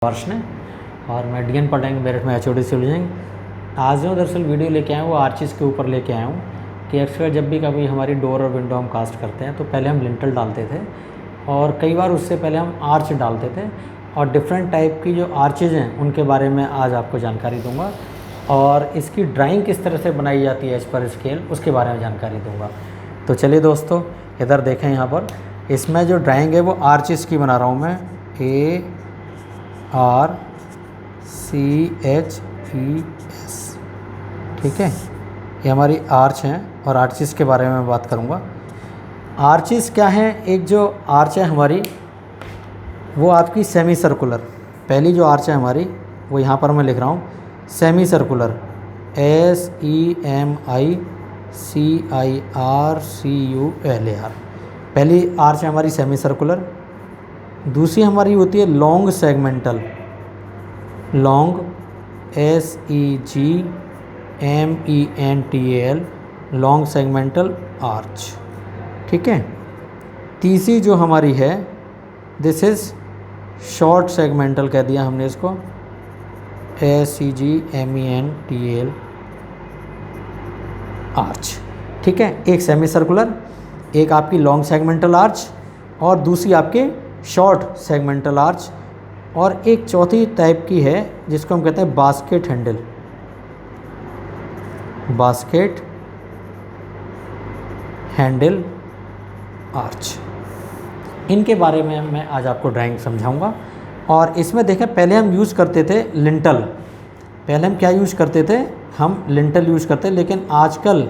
वर्ष ने और मैं डीएन पढ़ेंगे मेरठ में HOD सिविल। आज जो दरअसल वीडियो लेके आया हूँ वो आर्चिस के ऊपर लेके आया हूँ कि अक्सर जब भी कभी हमारी डोर और विंडो हम कास्ट करते हैं तो पहले हम लिंटल डालते थे और कई बार उससे पहले हम आर्च डालते थे और डिफरेंट टाइप की जो आर्चेज हैं उनके बारे में आज आपको जानकारी दूंगा और इसकी ड्राइंग किस तरह से बनाई जाती है एज पर स्केल उसके बारे में जानकारी दूंगा। तो चलिए दोस्तों इधर देखें, यहाँ पर इसमें जो ड्राइंग है वो आर्चिस की बना रहा हूँ मैं, ARCHES, ठीक है। ये हमारी आर्च हैं और आर्चिस के बारे में मैं बात करूँगा। आर्चिस क्या है? एक जो आर्च है हमारी वो आपकी सेमी सर्कुलर, पहली जो आर्च है हमारी वो यहाँ पर मैं लिख रहा हूँ सेमी सर्कुलर, SEMICIRCULAR। पहली आर्च है हमारी सेमी सर्कुलर। दूसरी हमारी होती है long segmental, long SEGMENTAL, long segmental arch, ठीक है। तीसरी जो हमारी है दिस इज़ शॉर्ट सेगमेंटल कह दिया हमने इसको, SEGMENTAL आर्च, ठीक है। एक सेमी सर्कुलर, एक आपकी लॉन्ग सेगमेंटल आर्च और दूसरी आपके शॉर्ट सेगमेंटल आर्च, और एक चौथी टाइप की है जिसको हम कहते हैं basket handle, basket handle arch. इनके बारे में मैं आज आपको ड्राइंग समझाऊंगा। और इसमें देखें पहले हम यूज़ करते थे लिंटल, पहले हम क्या यूज़ करते थे, हम लिंटल यूज़ करते, लेकिन आजकल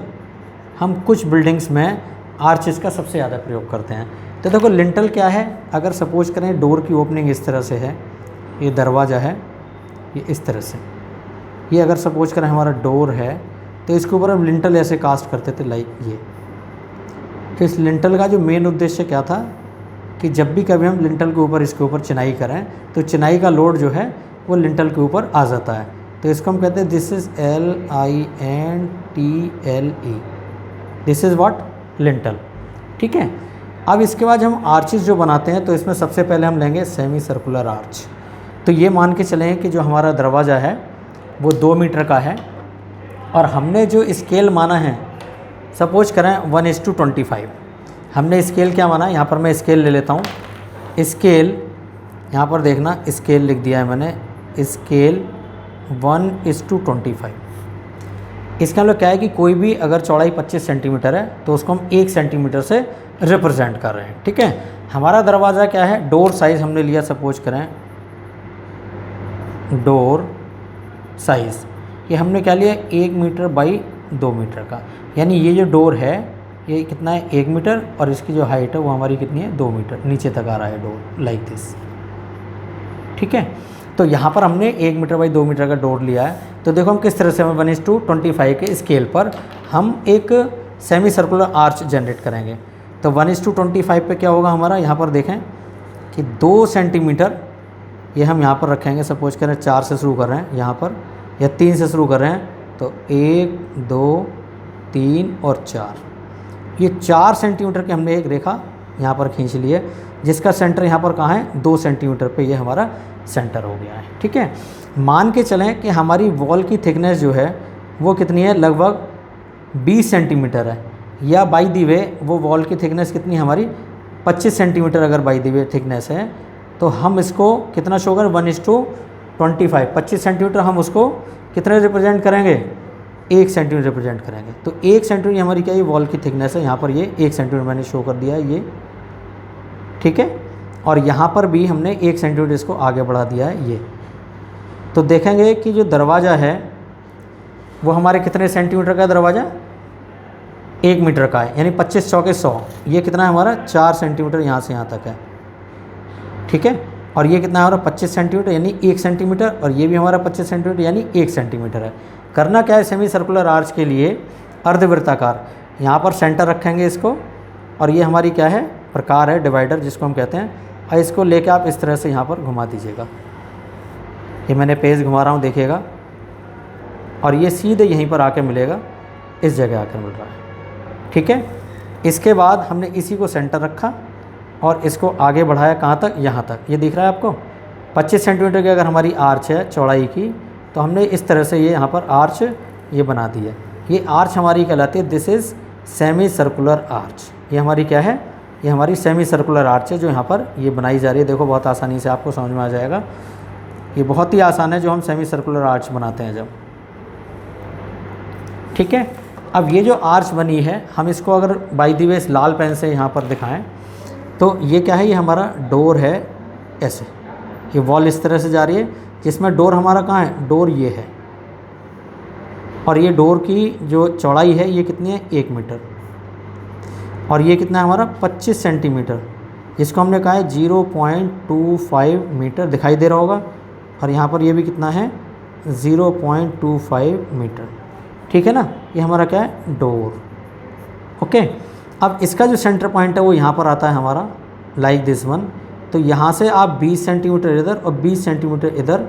हम कुछ बिल्डिंग्स में आर्चेस का सबसे ज़्यादा प्रयोग करते हैं। तो देखो लिंटल क्या है, अगर सपोज करें डोर की ओपनिंग इस तरह से है, ये दरवाज़ा है, ये इस तरह से, ये अगर सपोज करें हमारा डोर है तो इसके ऊपर हम लिंटल ऐसे कास्ट करते थे लाइक ये। इस लिंटल का जो मेन उद्देश्य क्या था कि जब भी कभी हम लिंटल के ऊपर इसके ऊपर चिनाई करें तो चिनाई का लोड जो है वो लिंटल के ऊपर आ जाता है। तो इसको हम कहते हैं this is LINTLE, this is what, lintel, ठीक है। अब इसके बाद हम आर्चेस जो बनाते हैं तो इसमें सबसे पहले हम लेंगे सेमी सर्कुलर आर्च। तो ये मान के चलें कि जो हमारा दरवाज़ा है वो 2 मीटर का है और हमने जो स्केल माना है सपोज करें 1:25, हमने स्केल क्या माना है, यहाँ पर मैं स्केल ले लेता हूँ। स्केल यहाँ पर देखना, स्केल लिख दिया है मैंने, स्केल 1:25। इसका मतलब क्या है कि कोई भी अगर चौड़ाई 25 सेंटीमीटर है तो उसको हम 1 सेंटीमीटर से रिप्रेजेंट कर रहे हैं, ठीक है। हमारा दरवाज़ा क्या है, डोर साइज़ हमने लिया, सपोज करें डोर साइज़ ये हमने क्या लिया 1 मीटर बाई 2 मीटर का, यानी ये जो डोर है ये कितना है 1 मीटर और इसकी जो हाइट है वो हमारी कितनी है 2 मीटर, नीचे तक आ रहा है डोर लाइक दिस, ठीक है। तो यहाँ पर हमने 1 मीटर बाई 2 मीटर का डोर लिया है। तो देखो हम किस तरह से 1:25 के स्केल पर हम एक सेमी सर्कुलर आर्च जनरेट करेंगे। तो 1:25 पे क्या होगा हमारा, यहाँ पर देखें कि 2 सेंटीमीटर ये हम यहाँ पर रखेंगे, सपोज करें 4 से शुरू कर रहे हैं यहाँ पर, या 3 से शुरू कर रहे हैं, तो 1 2 3 और 4, ये 4 सेंटीमीटर की हमने एक रेखा यहाँ पर खींच ली है जिसका सेंटर यहाँ पर कहाँ है 2 सेंटीमीटर पे, ये हमारा सेंटर हो गया है, ठीक है। मान के चलें कि हमारी वॉल की थिकनेस जो है वो कितनी है, लगभग 20 सेंटीमीटर है, या बाई दी वे वो वॉल की थिकनेस कितनी है हमारी 25 सेंटीमीटर अगर बाई दी वे थिकनेस है, तो हम इसको कितना शो करें 1:25, 25 सेंटीमीटर हम उसको कितने रिप्रेजेंट करेंगे 1 सेंटीमीटर रिप्रेजेंट करेंगे। तो 1 सेंटीमीटर हमारी क्या, ये वॉल की थिकनेस है, यहाँ पर ये 1 सेंटीमीटर मैंने शो कर दिया है ये, ठीक है। और यहाँ पर भी हमने 1 सेंटीमीटर इसको आगे बढ़ा दिया है ये। तो देखेंगे कि जो दरवाज़ा है वो हमारे कितने सेंटीमीटर का दरवाज़ा 1 मीटर का है, यानी 25 चौके 100, ये कितना है हमारा 4 सेंटीमीटर यहाँ से यहाँ तक है, ठीक है। और ये कितना है हमारा 25 सेंटीमीटर यानी 1 सेंटीमीटर, और ये भी हमारा 25 सेंटीमीटर यानी 1 सेंटीमीटर है। करना क्या है सेमी सर्कुलर आर्च के लिए, अर्धवृत्ताकार, यहाँ पर सेंटर रखेंगे इसको, और ये हमारी क्या है प्रकार है डिवाइडर जिसको हम कहते हैं, और इसको लेके आप इस तरह से यहाँ पर घुमा दीजिएगा, ये मैंने पेज घुमा रहा हूँ देखिएगा, और ये सीधे यहीं पर आके मिलेगा, इस जगह आकर मिल रहा है, ठीक है। इसके बाद हमने इसी को सेंटर रखा और इसको आगे बढ़ाया कहाँ तक, यहाँ तक, ये दिख रहा है आपको, 25 सेंटीमीटर की अगर हमारी आर्च है चौड़ाई की, तो हमने इस तरह से ये यहाँ पर आर्च ये बना दी है। ये आर्च हमारी कहलाती है, this is semi circular arch. ये हमारी क्या है, ये हमारी सेमी सर्कुलर आर्च है जो यहाँ पर ये बनाई जा रही है। देखो बहुत आसानी से आपको समझ में आ जाएगा, ये बहुत ही आसान है जो हम सेमी सर्कुलर आर्च बनाते हैं जब। ठीक है, अब ये जो आर्च बनी है, हम इसको अगर बाय द वे इस लाल पेन से यहाँ पर दिखाएं तो ये क्या है, ये हमारा डोर है। ऐसे ये वॉल इस तरह से जा रही है, जिसमें डोर हमारा कहाँ है, डोर ये है। और ये डोर की जो चौड़ाई है ये कितनी है, 1 मीटर। और ये कितना है हमारा, 25 सेंटीमीटर। इसको हमने कहा है 0.25 मीटर, दिखाई दे रहा होगा। और यहाँ पर ये भी कितना है, 0.25 मीटर। ठीक है ना, ये हमारा क्या है, डोर। ओके, अब इसका जो सेंटर पॉइंट है वो यहाँ पर आता है हमारा, लाइक दिस वन। तो यहाँ से आप 20 सेंटीमीटर इधर और 20 सेंटीमीटर इधर,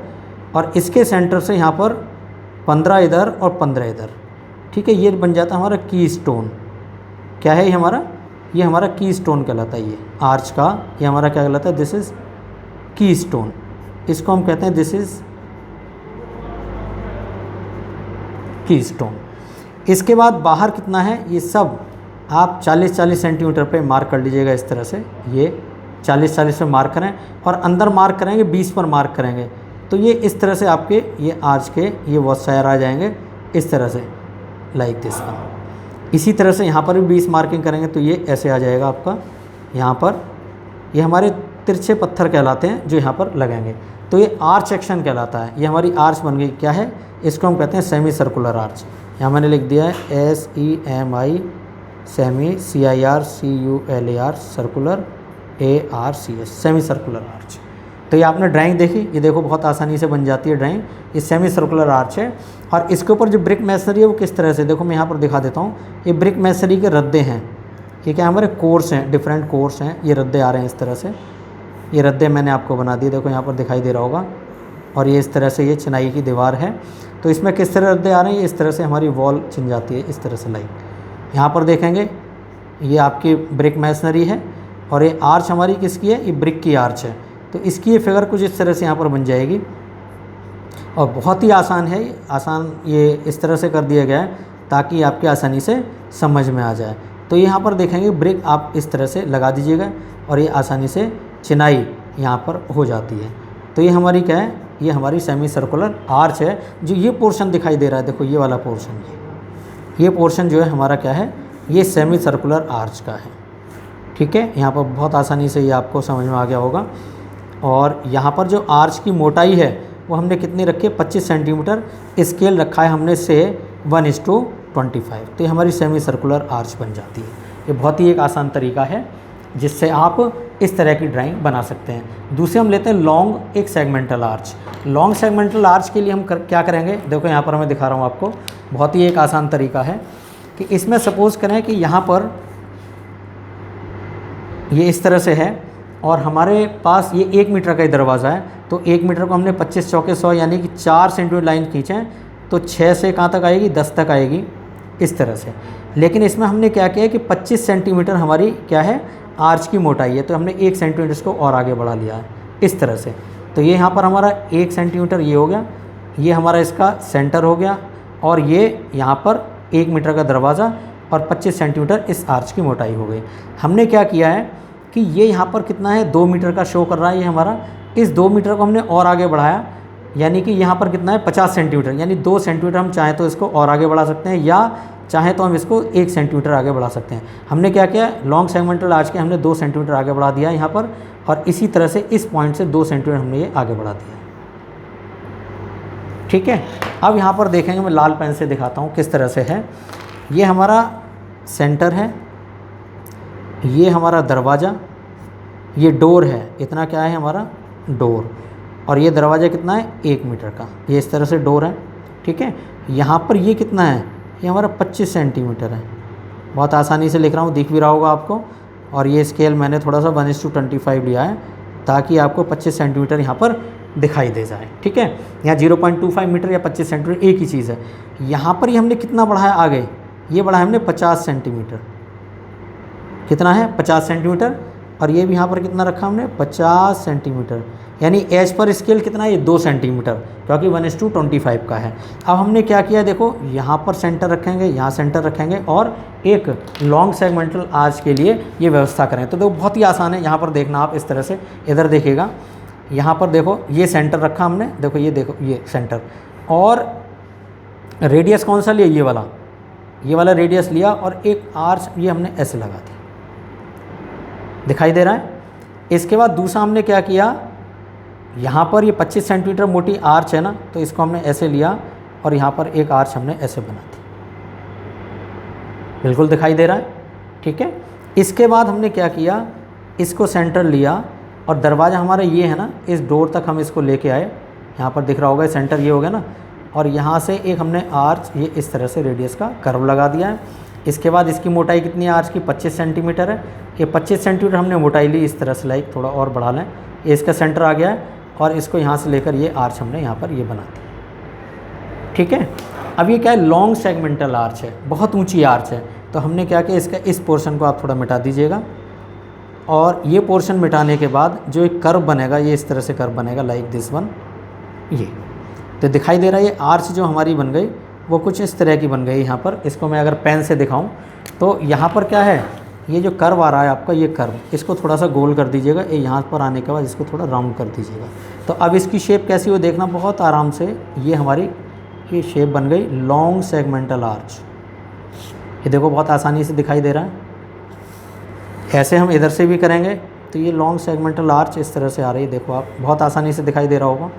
और इसके सेंटर से यहाँ पर 15 इधर और 15 इधर। ठीक है, ये बन जाता है हमारा की स्टोन। क्या है ये हमारा, ये हमारा की स्टोन कहलाता है। ये आर्च का ये हमारा क्या कहलाता है, दिस इज़ की स्टोन। इसको हम कहते हैं दिस इज़ की स्टोन। इसके बाद बाहर कितना है, ये सब आप 40-40 सेंटीमीटर पे मार्क कर लीजिएगा। इस तरह से ये 40-40 पे मार्क करें, और अंदर मार्क करेंगे 20 पर मार्क करेंगे। तो ये इस तरह से आपके ये आर्च के ये बहुत सारे आ जाएंगे इस तरह से, लाइक दिस वन। इसी तरह से यहाँ पर भी 20 मार्किंग करेंगे तो ये ऐसे आ जाएगा आपका। यहाँ पर ये हमारे तिरछे पत्थर कहलाते हैं जो यहाँ पर लगेंगे। तो ये आर्च सेक्शन कहलाता है। ये हमारी आर्च बन गई, क्या है, इसको हम कहते हैं सेमी सर्कुलर आर्च। यहाँ मैंने लिख दिया है SEMI, semi, CIRCULAR, circular ARCS, semi circular arch. तो ये आपने ड्राइंग देखी, ये देखो बहुत आसानी से बन जाती है ड्राइंग। ये सेमी सर्कुलर आर्च है। और इसके ऊपर जो ब्रिक मैसनरी है वो किस तरह से, देखो मैं यहाँ पर दिखा देता हूँ। ये ब्रिक मैसनरी के रद्दे हैं, ये क्या हमारे कोर्स हैं, डिफरेंट कोर्स हैं। ये रद्दे आ रहे हैं इस तरह से, ये रद्दे मैंने आपको बना दिए, देखो यहाँ पर दिखाई दे रहा होगा। और ये इस तरह से ये चिनाई की दीवार है। तो इसमें किस तरह रद्दे आ रहे हैं, इस तरह से हमारी वॉल चिन जाती है इस तरह से लाइक। यहाँ पर देखेंगे ये आपकी ब्रिक मैसनरी है, और ये आर्च हमारी किसकी है, ये ब्रिक की आर्च है। तो इसकी ये फिगर कुछ इस तरह से यहाँ पर बन जाएगी। और बहुत ही आसान है, आसान ये इस तरह से कर दिया गया है ताकि आपके आसानी से समझ में आ जाए। तो यहाँ पर देखेंगे ब्रिक आप इस तरह से लगा दीजिएगा, और ये आसानी से चिनाई यहाँ पर हो जाती है। तो ये हमारी क्या है, ये हमारी सेमी सर्कुलर आर्च है। जो ये पोर्शन दिखाई दे रहा है, देखो ये वाला पोर्शन, ये पोर्शन जो है हमारा क्या है, ये सेमी सर्कुलर आर्च का है। ठीक है, यहाँ पर बहुत आसानी से ये आपको समझ में आ गया होगा। और यहाँ पर जो आर्च की मोटाई है वो हमने कितनी रखी है, 25 सेंटीमीटर। स्केल रखा है हमने से 1:25। तो ये हमारी सेमी सर्कुलर आर्च बन जाती है। ये बहुत ही एक आसान तरीका है जिससे आप इस तरह की ड्राइंग बना सकते हैं। दूसरे हम लेते हैं लॉन्ग एक segmental arch. Long segmental arch के लिए हम क्या करेंगे, देखो यहाँ पर मैं दिखा रहा हूँ आपको, बहुत ही एक आसान तरीका है कि इसमें सपोज़ करें कि यहाँ पर ये इस तरह से है, और हमारे पास ये 1 मीटर का ही दरवाज़ा है। तो 1 मीटर को हमने 25 चौके 100 यानी कि 4 सेंटीमीटर लाइन खींचें तो 6 से कहाँ तक आएगी, 10 तक आएगी इस तरह से। लेकिन इसमें हमने क्या किया है कि 25 सेंटीमीटर हमारी क्या है, आर्च की मोटाई है। तो हमने 1 सेंटीमीटर इसको और आगे बढ़ा लिया है इस तरह से। तो ये यहाँ पर हमारा 1 सेंटीमीटर ये हो गया, ये हमारा इसका सेंटर हो गया, और ये यहाँ पर 1 मीटर का दरवाज़ा और 25 सेंटीमीटर इस आर्च की मोटाई हो गई। हमने क्या किया है कि ये यहाँ पर कितना है, 2 मीटर का शो कर रहा है ये हमारा। इस 2 मीटर को हमने और आगे बढ़ाया, यानी कि यहाँ पर कितना है, 50 सेंटीमीटर, यानी 2 सेंटीमीटर हम चाहें तो इसको और आगे बढ़ा सकते हैं, या चाहें तो हम इसको 1 सेंटीमीटर आगे बढ़ा सकते हैं। हमने क्या किया, लॉन्ग सेगमेंटल आर्च के हमने 2 सेंटीमीटर आगे बढ़ा दिया यहाँ पर, और इसी तरह से इस पॉइंट से 2 सेंटीमीटर हमने ये आगे बढ़ा दिया। ठीक है, अब यहाँ पर देखेंगे, मैं लाल पेन से दिखाता हूँ किस तरह से है। ये हमारा सेंटर है, ये हमारा दरवाज़ा, ये डोर है, इतना क्या है हमारा डोर, और ये दरवाज़ा कितना है, 1 मीटर का, ये इस तरह से डोर है। ठीक है, यहाँ पर ये कितना है, ये हमारा 25 सेंटीमीटर है। बहुत आसानी से लिख रहा हूँ, दिख भी रहा होगा आपको। और ये स्केल मैंने थोड़ा सा 1:25 लिया है ताकि आपको 25 सेंटीमीटर यहाँ पर दिखाई दे जाए। ठीक है, यहाँ 0.25 मीटर या 25 सेंटीमीटर एक ही चीज़ है। यहाँ पर ही हमने कितना बढ़ाया आगे, ये बढ़ाया हमने 50 सेंटीमीटर, कितना है 50 सेंटीमीटर, और ये भी यहाँ पर कितना रखा हमने 50 सेंटीमीटर। यानी एज पर स्केल कितना है, ये 2 सेंटीमीटर, क्योंकि 1:25 का है। अब हमने क्या किया, देखो यहाँ पर सेंटर रखेंगे, यहाँ सेंटर रखेंगे और एक लॉन्ग सेगमेंटल आर्च के लिए ये व्यवस्था करें। तो देखो बहुत ही आसान है, यहाँ पर देखना आप इस तरह से, इधर देखिएगा, यहाँ पर देखो ये सेंटर रखा हमने, देखो ये सेंटर, और रेडियस कौन सा लिया, ये वाला रेडियस लिया, और एक आर्च ये हमने ऐसे लगा दी, दिखाई दे रहा है। इसके बाद दूसरा हमने क्या किया, यहाँ पर ये 25 सेंटीमीटर मोटी आर्च है ना, तो इसको हमने ऐसे लिया और यहाँ पर एक आर्च हमने ऐसे बना दी, बिल्कुल दिखाई दे रहा है, ठीक है। इसके बाद हमने क्या किया, इसको सेंटर लिया और दरवाज़ा हमारा ये है ना, इस डोर तक हम इसको लेके आए, यहाँ पर दिख रहा होगा सेंटर ये हो गया ना, और यहाँ से एक हमने आर्च ये इस तरह से रेडियस का कर्व लगा दिया है। इसके बाद इसकी मोटाई कितनी है आर्च की, 25 सेंटीमीटर है। ये 25 सेंटीमीटर हमने मोटाई ली, इस तरह से लाइक थोड़ा और बढ़ा लें, ये इसका सेंटर आ गया है, और इसको यहाँ से लेकर ये आर्च हमने यहाँ पर ये बना दी, ठीक है। अब ये क्या है, लॉन्ग सेगमेंटल आर्च है, बहुत ऊंची आर्च है। तो हमने क्या किया, इसका इस पोर्शन को आप थोड़ा मिटा दीजिएगा, और ये पोर्शन मिटाने के बाद जो एक कर्व बनेगा, ये इस तरह से कर्व बनेगा लाइक दिस वन, ये तो दिखाई दे रहा है। ये आर्च जो हमारी बन गई वो कुछ इस तरह की बन गई। यहाँ पर इसको मैं अगर पेन से दिखाऊं तो यहाँ पर क्या है, ये जो कर्व आ रहा है आपका, ये कर्व, इसको थोड़ा सा गोल कर दीजिएगा, ये यहाँ पर आने के बाद इसको थोड़ा राउंड कर दीजिएगा। तो अब इसकी शेप कैसी हो देखना बहुत आराम से, ये हमारी ये शेप बन गई लॉन्ग सेगमेंटल आर्च। ये देखो बहुत आसानी से दिखाई दे रहा है। ऐसे हम इधर से भी करेंगे तो ये लॉन्ग सेगमेंटल आर्च इस तरह से आ रही है, देखो आप बहुत आसानी से दिखाई दे रहा होगा।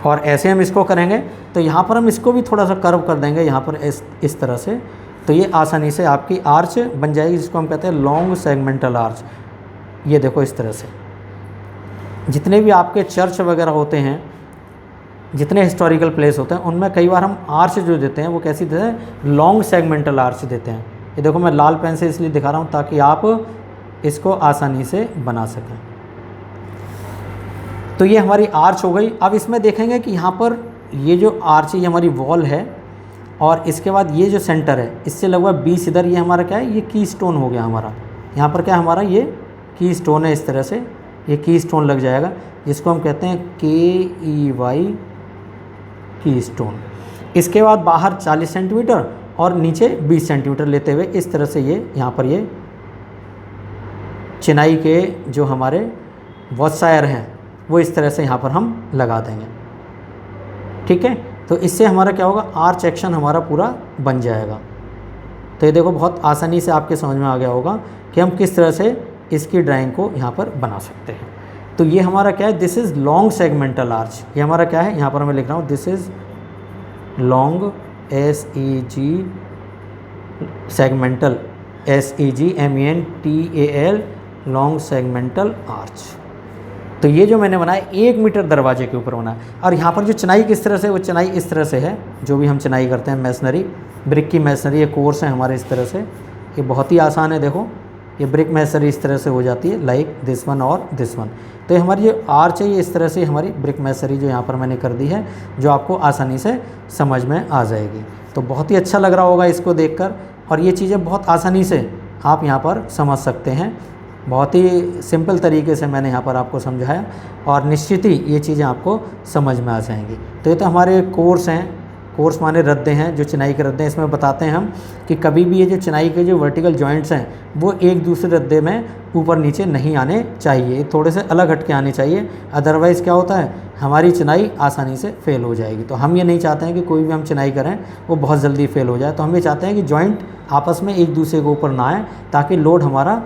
और ऐसे हम इसको करेंगे तो यहाँ पर हम इसको भी थोड़ा सा कर्व कर देंगे, यहाँ पर इस तरह से, तो ये आसानी से आपकी आर्च बन जाएगी, जिसको हम कहते हैं लॉन्ग सेगमेंटल आर्च। ये देखो इस तरह से जितने भी आपके चर्च वगैरह होते हैं, जितने हिस्टोरिकल प्लेस होते हैं, उनमें कई बार हम आर्च जो देते हैं वो कैसी देते हैं, लॉन्ग सेगमेंटल आर्च देते हैं। ये देखो मैं लाल पेन से इसलिए दिखा रहा हूँ ताकि आप इसको आसानी से बना सकें। तो ये हमारी आर्च हो गई। अब इसमें देखेंगे कि यहाँ पर ये जो आर्च ये हमारी वॉल है, और इसके बाद ये जो सेंटर है इससे लगभग 20 इधर, ये हमारा क्या है, ये की स्टोन हो गया हमारा। यहाँ पर क्या हमारा ये की स्टोन है, इस तरह से ये की स्टोन लग जाएगा, जिसको हम कहते हैं KEY की स्टोन। इसके बाद बाहर 40 सेंटीमीटर और नीचे 20 सेंटीमीटर लेते हुए इस तरह से ये यहाँ पर ये चिनाई के जो हमारे वॉशशायर हैं वो इस तरह से यहाँ पर हम लगा देंगे, ठीक है। तो इससे हमारा क्या होगा, आर्च एक्शन हमारा पूरा बन जाएगा। तो ये देखो बहुत आसानी से आपके समझ में आ गया होगा कि हम किस तरह से इसकी ड्राइंग को यहाँ पर बना सकते हैं। तो ये हमारा क्या है, this is long segmental arch. ये हमारा क्या है, यहाँ पर मैं लिख रहा हूँ this is long SEG segmental SEGMENTAL long segmental arch. तो ये जो मैंने बनाया 1 मीटर दरवाजे के ऊपर बनाया। और यहाँ पर जो चिनाई किस तरह से, वो चिनाई इस तरह से है, जो भी हम चिनाई करते हैं मैसनरी, ब्रिक की मैसनरी, ये कोर्स है हमारे इस तरह से। ये बहुत ही आसान है, देखो ये ब्रिक मैसनरी इस तरह से हो जाती है लाइक दिस वन और दिस वन। तो ये हमारी जो आर्च है ये इस तरह से हमारी ब्रिक मैसनरी जो यहाँ पर मैंने कर दी है, जो आपको आसानी से समझ में आ जाएगी। तो बहुत ही अच्छा लग रहा होगा इसको देखकर, और ये चीज़ें बहुत आसानी से आप यहाँ पर समझ सकते हैं। बहुत ही सिंपल तरीके से मैंने यहाँ पर आपको समझाया, और निश्चित ही ये चीज़ें आपको समझ में आ जाएंगी। तो ये तो हमारे कोर्स हैं, कोर्स माने रद्दे हैं, जो चिनाई के रद्दे हैं। इसमें बताते हैं हम कि कभी भी ये जो चिनाई के जो वर्टिकल जॉइंट्स हैं वो एक दूसरे रद्दे में ऊपर नीचे नहीं आने चाहिए, ये थोड़े से अलग हट के आने चाहिए। अदरवाइज़ क्या होता है, हमारी चिनाई आसानी से फेल हो जाएगी। तो हम ये नहीं चाहते हैं कि कोई भी हम चिनाई करें वो बहुत जल्दी फेल हो जाए। तो हम ये चाहते हैं कि जॉइंट आपस में एक दूसरे के ऊपर ना आए, ताकि लोड हमारा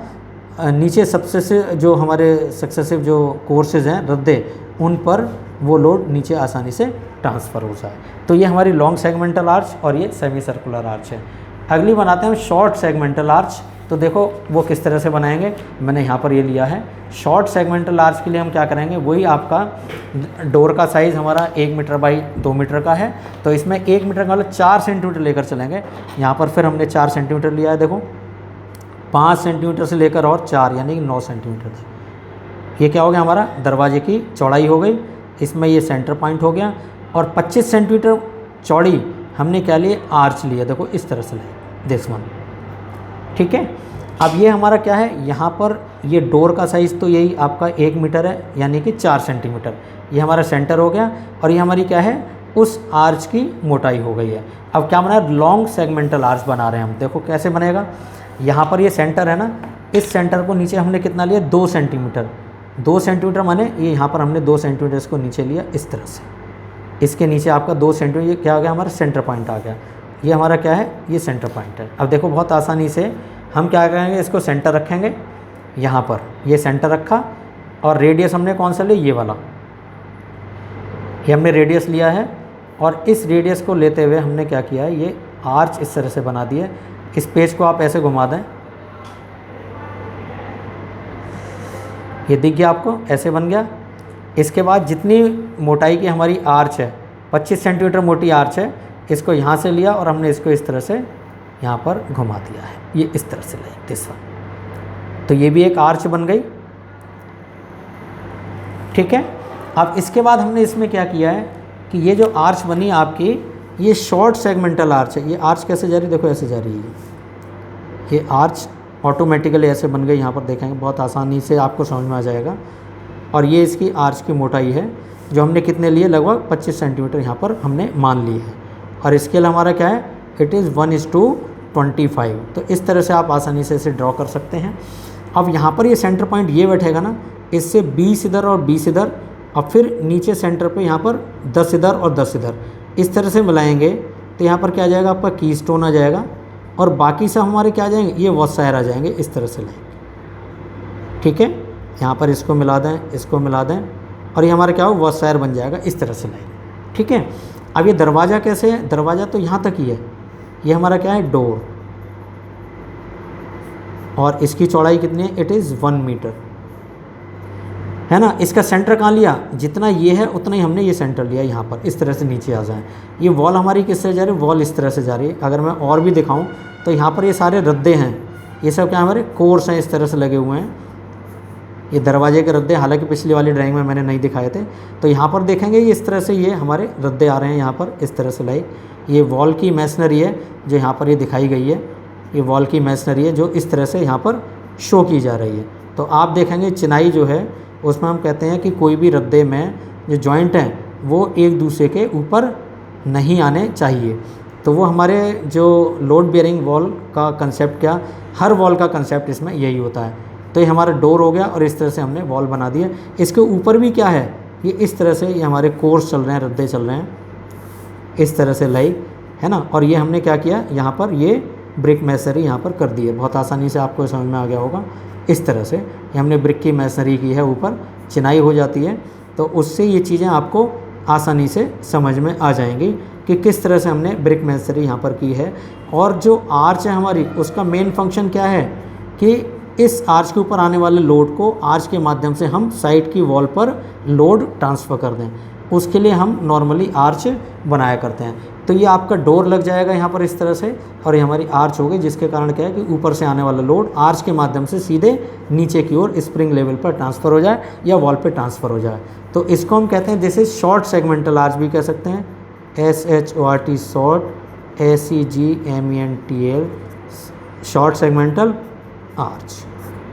नीचे सबसे जो हमारे सक्सेसिव जो कोर्सेज़ हैं रद्दे, उन पर वो लोड नीचे आसानी से ट्रांसफ़र हो जाए। तो ये हमारी लॉन्ग सेगमेंटल आर्च और ये सेमी सर्कुलर आर्च है। अगली बनाते हैं हम शॉर्ट सेगमेंटल आर्च। तो देखो वो किस तरह से बनाएंगे, मैंने यहाँ पर ये लिया है। शॉर्ट सेगमेंटल आर्च के लिए हम क्या करेंगे, वही आपका डोर का साइज़ हमारा 1 मीटर बाई 2 मीटर का है। तो इसमें 1 मीटर का मतलब 4 सेंटीमीटर लेकर चलेंगे। यहाँ पर फिर हमने 4 सेंटीमीटर लिया है, देखो 5 सेंटीमीटर से लेकर और 4 यानी कि 9 सेंटीमीटर। ये क्या हो गया, हमारा दरवाजे की चौड़ाई हो गई। इसमें ये सेंटर पॉइंट हो गया, और 25 सेंटीमीटर चौड़ी हमने क्या लिए, आर्च लिया, देखो इस तरह से दिस वन, ठीक है। अब ये हमारा क्या है, यहाँ पर ये डोर का साइज़ तो यही आपका 1 मीटर है, यानी कि 4 सेंटीमीटर। ये हमारा सेंटर हो गया और ये हमारी क्या है, उस आर्च की मोटाई हो गई है। अब क्या बना है, लॉन्ग सेगमेंटल आर्च बना रहे हैं हम। देखो कैसे बनेगा, यहाँ पर ये सेंटर है ना, इस सेंटर को नीचे हमने कितना लिया, 2 सेंटीमीटर। 2 सेंटीमीटर माने ये यहाँ पर हमने 2 सेंटीमीटर इसको नीचे लिया इस तरह से। इसके नीचे आपका 2 सेंटीमीटर, ये क्या आ गया, हमारा सेंटर पॉइंट आ गया। ये हमारा क्या है, ये सेंटर पॉइंट है। अब देखो बहुत आसानी से हम क्या करेंगे, इसको सेंटर रखेंगे यहाँ पर, ये सेंटर रखा और रेडियस हमने कौन सा लिया, ये वाला, ये हमने रेडियस लिया है। और इस रेडियस को लेते हुए हमने क्या किया है, ये आर्च इस तरह से बना दिए। इस पेज को आप ऐसे घुमा दें, ये दिख गया आपको, ऐसे बन गया। इसके बाद जितनी मोटाई की हमारी आर्च है, 25 सेंटीमीटर मोटी आर्च है, इसको यहाँ से लिया और हमने इसको इस तरह से यहाँ पर घुमा दिया है, ये इस तरह से लाइक दिस वन। तो ये भी एक आर्च बन गई, ठीक है। अब इसके बाद हमने इसमें क्या किया है कि ये जो आर्च बनी आपकी, ये शॉर्ट सेगमेंटल आर्च है। ये आर्च कैसे जा रही है, देखो ऐसे जा रही है, ये आर्च ऑटोमेटिकली ऐसे बन गई। यहाँ पर देखेंगे बहुत आसानी से आपको समझ में आ जाएगा। और ये इसकी आर्च की मोटाई है जो हमने कितने लिए, लगभग 25 सेंटीमीटर यहाँ पर हमने मान ली है। और स्केल हमारा क्या है, इट इज़ 1:25। तो इस तरह से आप आसानी से इसे ड्रॉ कर सकते हैं। अब यहाँ पर ये सेंटर पॉइंट ये बैठेगा ना, इससे 20 इधर और 20 इधर, और फिर नीचे सेंटर पे यहाँ पर 10 इधर और 10 इधर, इस तरह से मिलाएंगे तो यहाँ पर क्या आ जाएगा, आपका कीस्टोन आ जाएगा। और बाकी सब हमारे क्या आ जाएंगे, ये वॉशसायर आ जाएंगे, इस तरह से लाएंगे, ठीक है। यहाँ पर इसको मिला दें, इसको मिला दें, और ये हमारा क्या हो, वॉशसायर बन जाएगा, इस तरह से लाएंगे, ठीक है। अब ये दरवाज़ा कैसे है, दरवाज़ा तो यहाँ तक ही है, ये हमारा क्या है, डोर। और इसकी चौड़ाई कितनी है, इट इज़ 1 मीटर, है ना। इसका सेंटर कहाँ लिया, जितना ये है उतना ही हमने ये सेंटर लिया यहाँ पर, इस तरह से नीचे आ जाए। ये वॉल हमारी किस तरह जा रही है, वॉल इस तरह से जा रही है। अगर मैं और भी दिखाऊं तो यहाँ पर ये सारे रद्दे हैं, ये सब क्या हमारे कोर्स हैं, इस तरह से लगे हुए हैं। ये दरवाजे के रद्दे, हालांकि पिछली वाली ड्राइंग में मैंने नहीं दिखाए थे। तो यहाँ पर देखेंगे ये इस तरह से ये हमारे रद्दे आ रहे हैं यहाँ पर, इस तरह से लाइक। ये वॉल की मैसनरी है जो यहाँ पर ये दिखाई गई है, ये वॉल की मैसनरी है जो इस तरह से यहाँ पर शो की जा रही है। तो आप देखेंगे चिनाई जो है उसमें हम कहते हैं कि कोई भी रद्दे में जो जॉइंट हैं वो एक दूसरे के ऊपर नहीं आने चाहिए। तो वो हमारे जो लोड बेयरिंग वॉल का कंसेप्ट, क्या हर वॉल का कंसेप्ट इसमें यही होता है। तो ये हमारा डोर हो गया और इस तरह से हमने वॉल बना दिया। इसके ऊपर भी क्या है, ये इस तरह से ये हमारे कोर्स चल रहे हैं, रद्दे चल रहे हैं इस तरह से लाइक, है ना। और ये हमने क्या किया, यहाँ पर ये ब्रिक मैसनरी यहाँ पर कर दी है। बहुत आसानी से आपको समझ में आ गया होगा। इस तरह से ये हमने ब्रिक की मैसनरी की है, ऊपर चिनाई हो जाती है। तो उससे ये चीज़ें आपको आसानी से समझ में आ जाएंगी कि किस तरह से हमने ब्रिक मैसनरी यहाँ पर की है। और जो आर्च है हमारी, उसका मेन फंक्शन क्या है कि इस आर्च के ऊपर आने वाले लोड को आर्च के माध्यम से हम साइड की वॉल पर लोड ट्रांसफ़र कर दें, उसके लिए हम नॉर्मली आर्च बनाया करते हैं। तो ये आपका डोर लग जाएगा यहाँ पर इस तरह से, और ये हमारी आर्च हो गई, जिसके कारण क्या है कि ऊपर से आने वाला लोड आर्च के माध्यम से सीधे नीचे की ओर स्प्रिंग लेवल पर ट्रांसफ़र हो जाए या वॉल पे ट्रांसफ़र हो जाए। तो इसको हम कहते हैं, this is short segmental arch भी कह सकते हैं, SHORT short, SEGMENTL short segmental arch.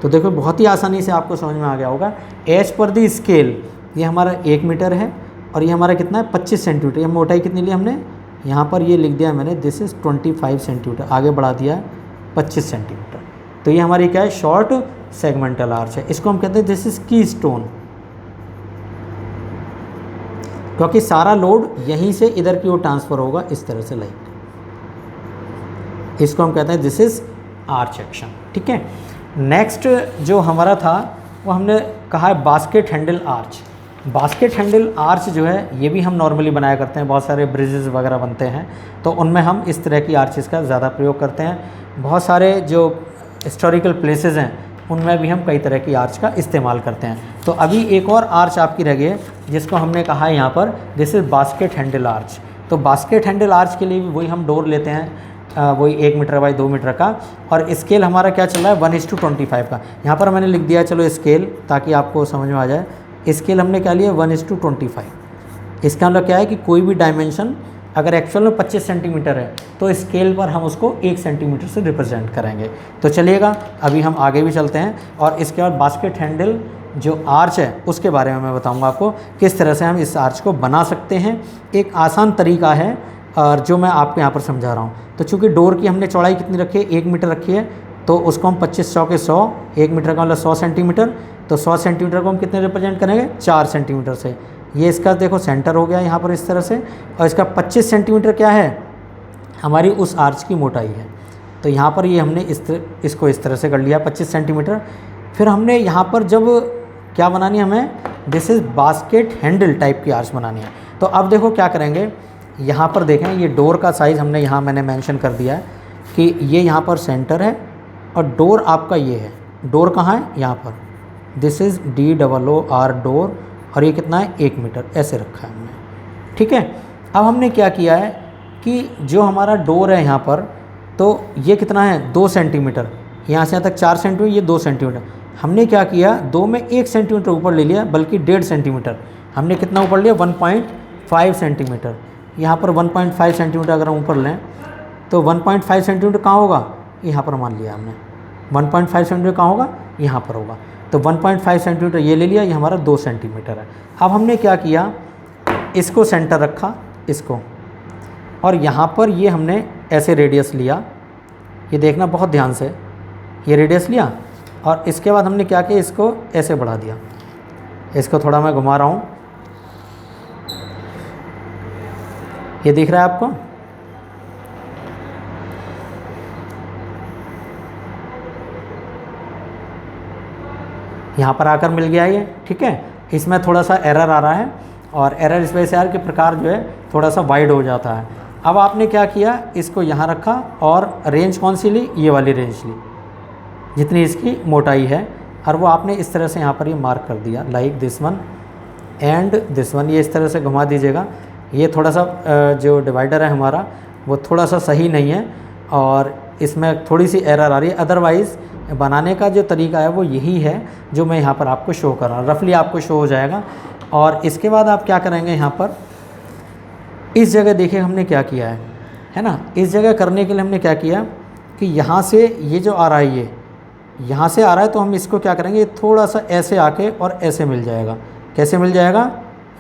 तो देखो बहुत ही आसानी से आपको समझ में आ गया होगा। एज पर दी स्केल ये हमारा 1 मीटर है और ये हमारा कितना है 25 सेंटीमीटर। ये मोटाई कितनी ली हमने, यहाँ पर ये लिख दिया मैंने, दिस इज़ 25 सेंटीमीटर, आगे बढ़ा दिया है 25 सेंटीमीटर। तो ये हमारी क्या है, शॉर्ट सेगमेंटल आर्च है। इसको हम कहते हैं दिस इज़ की स्टोन, क्योंकि सारा लोड यहीं से इधर की ओर ट्रांसफ़र होगा इस तरह से लाइक। इसको हम कहते हैं दिस इज़ आर्च एक्शन, ठीक है। नेक्स्ट जो हमारा था वो हमने कहा है basket handle arch. Basket handle arch जो है ये भी हम नॉर्मली बनाया करते हैं, बहुत सारे ब्रिजेस वगैरह बनते हैं तो उनमें हम इस तरह की आर्चेस का ज़्यादा प्रयोग करते हैं। बहुत सारे जो हिस्टोरिकल प्लेसेस हैं उनमें भी हम कई तरह की आर्च का इस्तेमाल करते हैं। तो अभी एक और आर्च आपकी रह गई है जिसको हमने कहा है यहाँ पर this is basket handle arch. तो बास्केट हैंडल आर्च के लिए भी वही हम डोर लेते हैं, वही 1 मीटर बाई 2 मीटर का, और स्केल हमारा क्या चल रहा है 1:25 का। यहाँ पर मैंने लिख दिया चलो स्केल, ताकि आपको समझ में आ जाए। स्केल हमने क्या लिया 1:25। इसका मतलब क्या है कि कोई भी डायमेंशन अगर एक्चुअल में 25 सेंटीमीटर है तो स्केल पर हम उसको 1 सेंटीमीटर से रिप्रेजेंट करेंगे। तो चलिएगा अभी हम आगे भी चलते हैं और इसके बाद बास्केट हैंडल जो आर्च है उसके बारे में मैं बताऊंगा आपको किस तरह से हम इस आर्च को बना सकते हैं। एक आसान तरीका है और जो मैं आपको यहाँ पर समझा रहा हूँ। तो चूँकि डोर की हमने चौड़ाई कितनी रखी है, 1 मीटर रखी है, तो उसको हम 25 100 के 100, 1 मीटर का मतलब 100 सेंटीमीटर, तो 100 सेंटीमीटर को हम कितने रिप्रेजेंट करेंगे, 4 सेंटीमीटर से। ये इसका देखो सेंटर हो गया यहाँ पर इस तरह से, और इसका 25 सेंटीमीटर क्या है, हमारी उस आर्च की मोटाई है। तो यहाँ पर ये हमने इसको इस तरह से कर लिया 25 सेंटीमीटर। फिर हमने यहाँ पर जब क्या बनानी है, हमें this is basket handle type की आर्च बनानी है। तो अब देखो क्या करेंगे, यहाँ पर देखें ये डोर का साइज़ हमने यहाँ मैंने मेंशन कर दिया है कि ये यहाँ पर सेंटर है और डोर आपका ये है। डोर कहाँ है, यहाँ पर, दिस इज़ DOOR डोर, और ये कितना है, 1 मीटर, ऐसे रखा है हमने। ठीक है, अब हमने क्या किया है कि जो हमारा डोर है यहाँ पर, तो ये कितना है, 2 सेंटीमीटर, यहाँ से यहाँ तक 4 सेंटीमीटर, ये 2 सेंटीमीटर। हमने क्या किया, 2 में 1 सेंटीमीटर ऊपर ले लिया, बल्कि 1.5 सेंटीमीटर। हमने कितना ऊपर लिया, 1.5 सेंटीमीटर। यहाँ पर 1.5 सेंटीमीटर अगर हम ऊपर लें तो 1.5 सेंटीमीटर कहाँ होगा, यहाँ पर मान लिया हमने। 1.5 सेंटीमीटर कहाँ होगा, यहाँ पर होगा। तो 1.5 सेंटीमीटर ये ले लिया, ये हमारा 2 सेंटीमीटर है। अब हमने क्या किया, इसको सेंटर रखा, इसको, और यहाँ पर ये हमने ऐसे रेडियस लिया, ये देखना बहुत ध्यान से, ये रेडियस लिया, और इसके बाद हमने क्या किया, इसको ऐसे बढ़ा दिया। इसको थोड़ा मैं घुमा रहा हूँ, ये दिख रहा है आपको, यहाँ पर आकर मिल गया ये। ठीक है, इसमें थोड़ा सा एरर आ रहा है, और एरर इस वजह से आ रहा है कि प्रकार जो है थोड़ा सा वाइड हो जाता है। अब आपने क्या किया, इसको यहाँ रखा और रेंज कौन सी ली, ये वाली रेंज ली जितनी इसकी मोटाई है, और वो आपने इस तरह से यहाँ पर ये मार्क कर दिया, like this one and this one. ये इस तरह से घुमा दीजिएगा। ये थोड़ा सा जो डिवाइडर है हमारा वो थोड़ा सा सही नहीं है और इसमें थोड़ी सी एरर आ रही है। अदरवाइज़ बनाने का जो तरीका है वो यही है जो मैं यहाँ पर आपको शो कर रहा हूँ, रफली आपको शो हो जाएगा। और इसके बाद आप क्या करेंगे, यहाँ पर इस जगह देखिए हमने क्या किया है ना, इस जगह करने के लिए हमने क्या किया कि यहाँ से ये जो आ रहा है, ये यहाँ से आ रहा है, तो हम इसको क्या करेंगे, थोड़ा सा ऐसे आके और ऐसे मिल जाएगा। कैसे मिल जाएगा,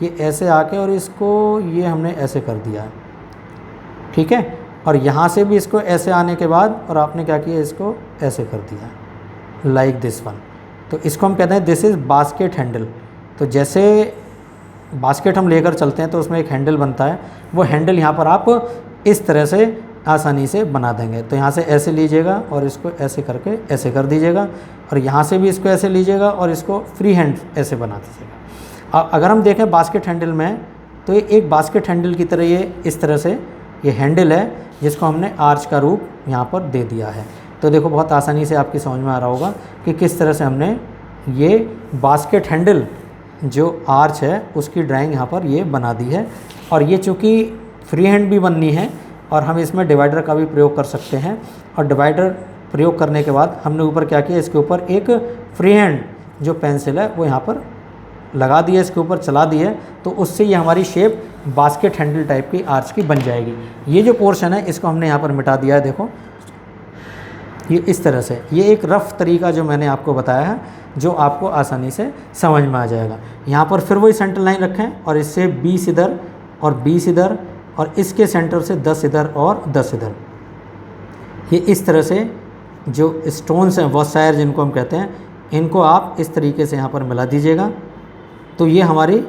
ये ऐसे आके और इसको ये हमने ऐसे कर दिया है। ठीक है, और यहाँ से भी इसको ऐसे आने के बाद और आपने क्या किया, इसको ऐसे कर दिया, लाइक दिस वन। तो इसको हम कहते हैं दिस इज़ बास्केट हैंडल। तो जैसे बास्केट हम लेकर चलते हैं तो उसमें एक हैंडल बनता है, वो हैंडल यहाँ पर आप इस तरह से आसानी से बना देंगे। तो यहाँ से ऐसे लीजिएगा और इसको ऐसे करके ऐसे कर दीजिएगा, और यहाँ से भी इसको ऐसे लीजिएगा और इसको फ्री हैंड ऐसे बना दीजिएगा। अगर हम देखें बास्केट हैंडल में, तो ये एक बास्केट हैंडल की तरह ये इस तरह से ये हैंडल है जिसको हमने आर्च का रूप यहाँ पर दे दिया है। तो देखो बहुत आसानी से आपकी समझ में आ रहा होगा कि किस तरह से हमने ये बास्केट हैंडल जो आर्च है उसकी ड्राइंग यहाँ पर ये बना दी है। और ये चूँकि फ्री हैंड भी बननी है और हम इसमें डिवाइडर का भी प्रयोग कर सकते हैं। और डिवाइडर प्रयोग करने के बाद हमने ऊपर क्या किया, इसके ऊपर एक फ्री हैंड जो पेंसिल है वो यहाँ पर लगा दिया, इसके ऊपर चला दिया, तो उससे ये हमारी शेप बास्केट हैंडल टाइप की आर्च की बन जाएगी। ये जो पोर्शन है इसको हमने यहाँ पर मिटा दिया है, देखो ये इस तरह से। ये एक रफ़ तरीका जो मैंने आपको बताया है जो आपको आसानी से समझ में आ जाएगा। यहाँ पर फिर वही सेंटर लाइन रखें और इससे 20 इधर और 20 इधर, और इसके सेंटर से 10 इधर और 10 इधर। ये इस तरह से जो स्टोन्स हैं वॉसायर जिनको हम कहते हैं, इनको आप इस तरीके से यहाँ पर मिला दीजिएगा, तो ये हमारी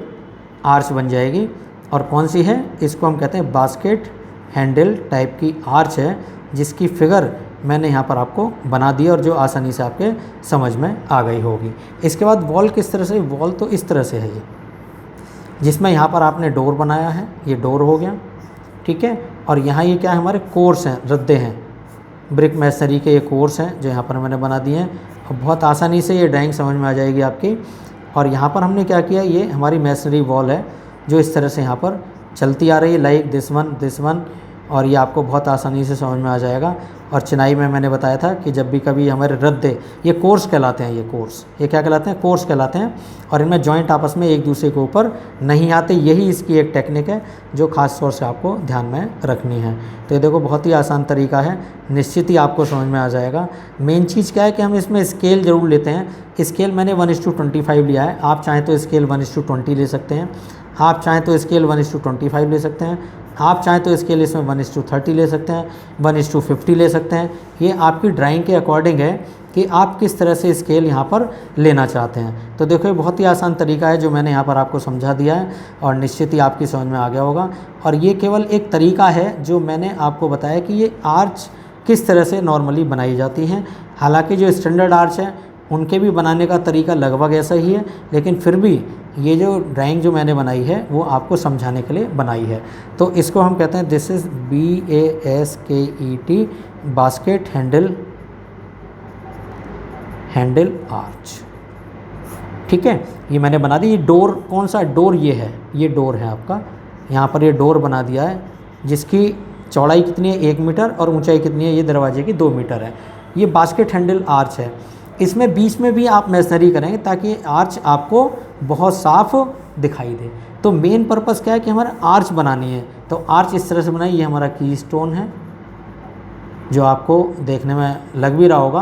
आर्च बन जाएगी। और कौन सी है, इसको हम कहते हैं बास्केट हैंडल टाइप की आर्च है, जिसकी फिगर मैंने यहाँ पर आपको बना दी और जो आसानी से आपके समझ में आ गई होगी। इसके बाद वॉल किस तरह से, वॉल तो इस तरह से है ये, जिसमें यहाँ पर आपने डोर बनाया है, ये डोर हो गया। ठीक है, और यहाँ ये क्या है, हमारे कोर्स हैं, रद्दे हैं, ब्रिक मैसनरी के ये कोर्स हैं जो यहाँ पर मैंने बना दिए हैं। और बहुत आसानी से ये ड्राइंग समझ में आ जाएगी आपकी। और यहाँ पर हमने क्या किया, ये हमारी मैसनरी वॉल है जो इस तरह से यहाँ पर चलती आ रही है, लाइक दिस वन और ये आपको बहुत आसानी से समझ में आ जाएगा। और चिनाई में मैंने बताया था कि जब भी कभी हमारे रद्दे, ये कोर्स कहलाते हैं, ये कोर्स, ये क्या कहलाते हैं, कोर्स कहलाते हैं, और इनमें जॉइंट आपस में एक दूसरे के ऊपर नहीं आते। यही इसकी एक टेक्निक है जो ख़ास तौर से आपको ध्यान में रखनी है। तो ये देखो बहुत ही आसान तरीका है, निश्चित ही आपको समझ में आ जाएगा। मेन चीज़ क्या है कि हम इसमें स्केल ज़रूर लेते हैं। स्केल मैंने 1:25 लिया है, आप चाहें तो स्केल 1:20 ले सकते हैं, आप चाहें तो स्केल 1:25 ले सकते हैं, आप चाहें तो इसके लिए इसमें 1:30 ले सकते हैं, 1:50 ले सकते हैं। ये आपकी ड्राइंग के अकॉर्डिंग है कि आप किस तरह से स्केल यहाँ पर लेना चाहते हैं। तो देखो ये बहुत ही आसान तरीका है जो मैंने यहाँ पर आपको समझा दिया है, और निश्चित ही आपकी समझ में आ गया होगा। और ये केवल एक तरीका है जो मैंने आपको बताया कि ये आर्च किस तरह से नॉर्मली बनाई जाती हैं। हालाँकि जो स्टैंडर्ड आर्च है उनके भी बनाने का तरीका लगभग ऐसा ही है, लेकिन फिर भी ये जो ड्राइंग जो मैंने बनाई है वो आपको समझाने के लिए बनाई है। तो इसको हम कहते हैं this is BASKET, basket handle arch. ठीक है, ये मैंने बना दी। ये डोर, कौन सा डोर, ये है, ये डोर है आपका। यहाँ पर ये डोर बना दिया है जिसकी चौड़ाई कितनी है 1 मीटर और ऊंचाई कितनी है, ये दरवाजे की 2 मीटर है। ये बास्केट हैंडल आर्च है। इसमें बीच में भी आप मेसनरी करेंगे ताकि आर्च आपको बहुत साफ दिखाई दे। तो मेन पर्पस क्या है कि हमारा आर्च बनानी है, तो आर्च इस तरह से बनाई। ये हमारा की स्टोन है जो आपको देखने में लग भी रहा होगा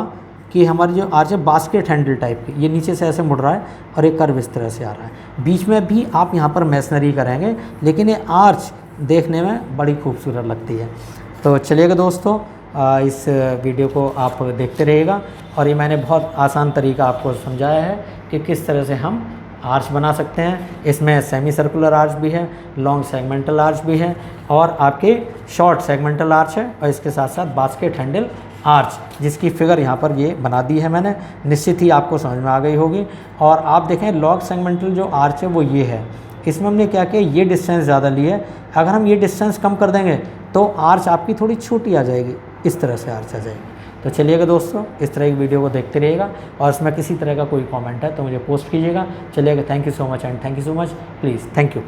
कि हमारी जो आर्च है बास्केट हैंडल टाइप की, ये नीचे से ऐसे मुड़ रहा है और एक कर्व इस तरह से आ रहा है। बीच में भी आप यहाँ पर मेसनरी करेंगे, लेकिन ये आर्च देखने में बड़ी खूबसूरत लगती है। तो चलिएगा दोस्तों, इस वीडियो को आप देखते रहिएगा। और ये मैंने बहुत आसान तरीका आपको समझाया है कि किस तरह से हम आर्च बना सकते हैं। इसमें सेमी सर्कुलर आर्च भी है, लॉन्ग सेगमेंटल आर्च भी है, और आपके शॉर्ट सेगमेंटल आर्च है, और इसके साथ साथ बास्केट हैंडल आर्च, जिसकी फिगर यहाँ पर ये बना दी है मैंने। निश्चित ही आपको समझ में आ गई होगी। और आप देखें लॉन्ग सेगमेंटल जो आर्च है वो ये है। इसमें हमने क्या किया, ये डिस्टेंस ज़्यादा ली है। अगर हम ये डिस्टेंस कम कर देंगे तो आर्च आपकी थोड़ी छोटी आ जाएगी, इस तरह से आर्च आ जाएगी। तो चलिएगा दोस्तों, इस तरह की वीडियो को देखते रहिएगा, और इसमें किसी तरह का कोई कमेंट है तो मुझे पोस्ट कीजिएगा। चलिएगा, thank you so much and thank you so much, please, thank you.